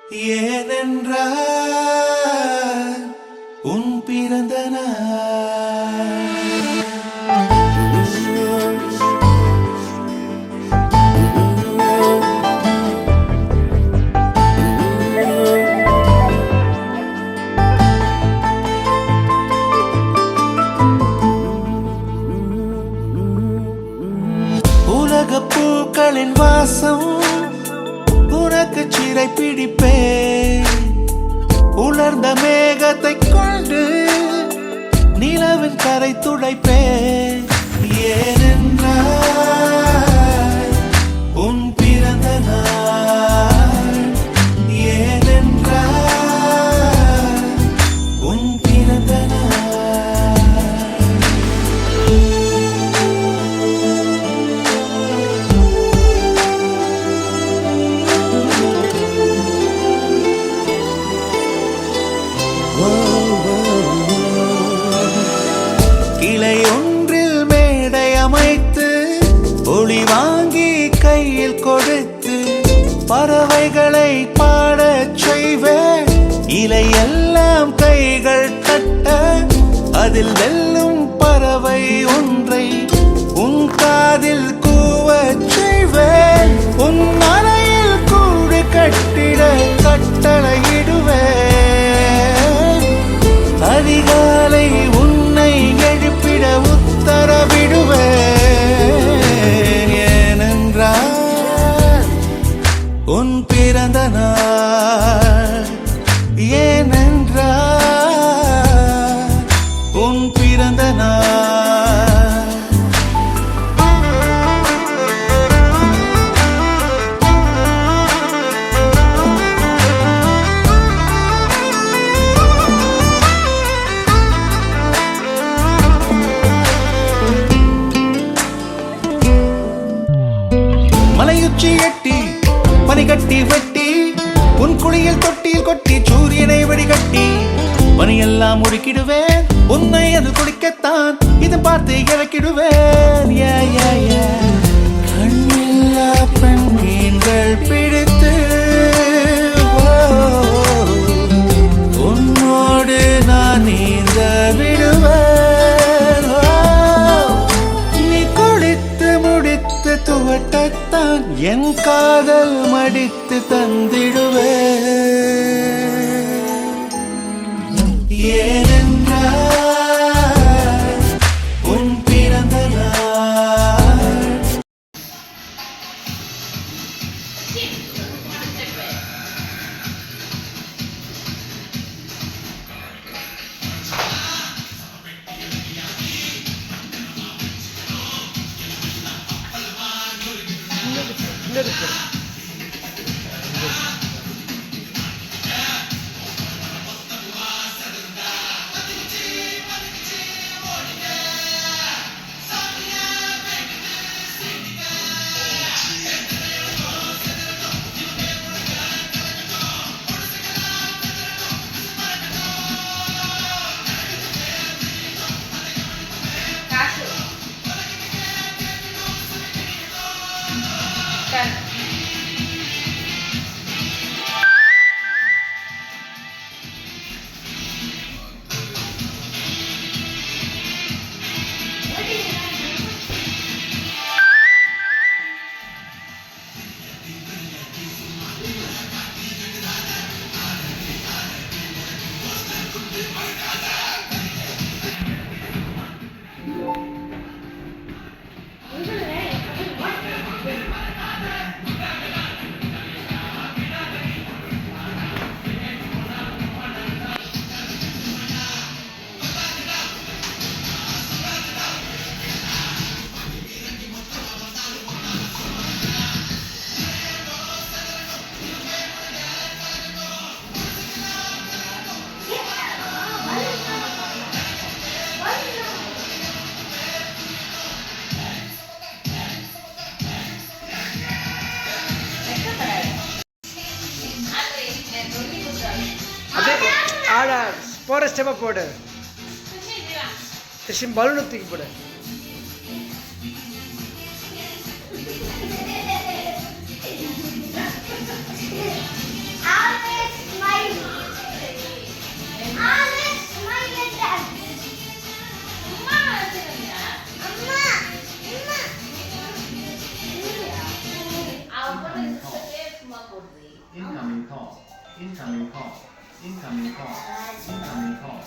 ஏனென்றால் உன் பிறந்த நாள். உலக பூக்களின் வாசம் உனக்கு சிறை பிடிப்பேன். உலர்ந்த மேகத்தை கொண்டு நிலவின் கரை துடைப்பேன். ஏனென்றால் உன் பிறந்த நாள். ஏனென்றால் உன் பிறந்த நாள். கிளை ஒன்றில் மேடை அமைத்து ஒளி வாங்கி கையில் கொடுத்து பறவைகளை பாடச் செய்வேன். இலையெல்லாம் கைகள் தட்ட அதில் வெல்லும் பறவை ஒன்றை உன் காதில் கூவச் செய்வேன். உன் அறையில் கூடு கட்டிட கட்டளையிடுவேன். அதிகாலை உன்னை எழுப்பிட உத்தரவிடுவேன். ஏனென்றால் உன் பிறந்த நாள். ஏனென்றால் உன் பிறந்த நாள். மலையுச்சி எட்டி பனிகட்டி வெட்டி உன் குளியில் தொட்டியில் கொட்டி சூரியனை வடிகட்டி பனியெல்லாம் முடுக்கிடுவேன். உன்னை அது குடிக்கத்தான் இது பார்த்து இறக்கிடுவேன். கண்ணில்லா பெண் மீன்கள் பிடித்து உன்னோடு நான் நீந்த விடுவேன். நீ குளித்து முடித்து துவட்டத்தான் என் காதல் மடித்து தந்திடுவேன். ஏனென்றால் உன் பிறந்த நாள். ஆடா போகிற ஸ்டெப்பை போடு. திருஷ்யம் பலூனை தூக்கி போடு. Amen. Incoming call. Incoming call. Incoming call. Incoming call.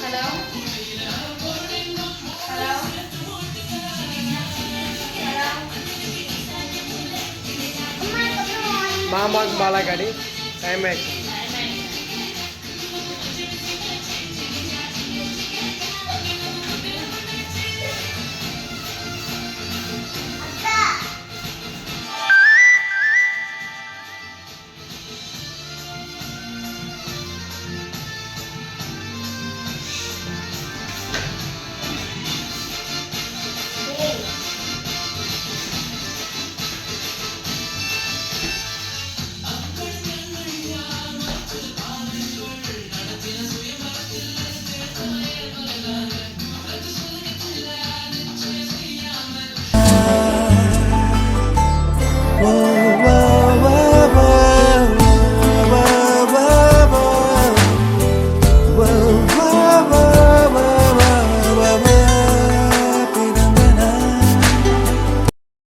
Hello? Hello? మామాస్ బాలగాడి టైం యాక్షన్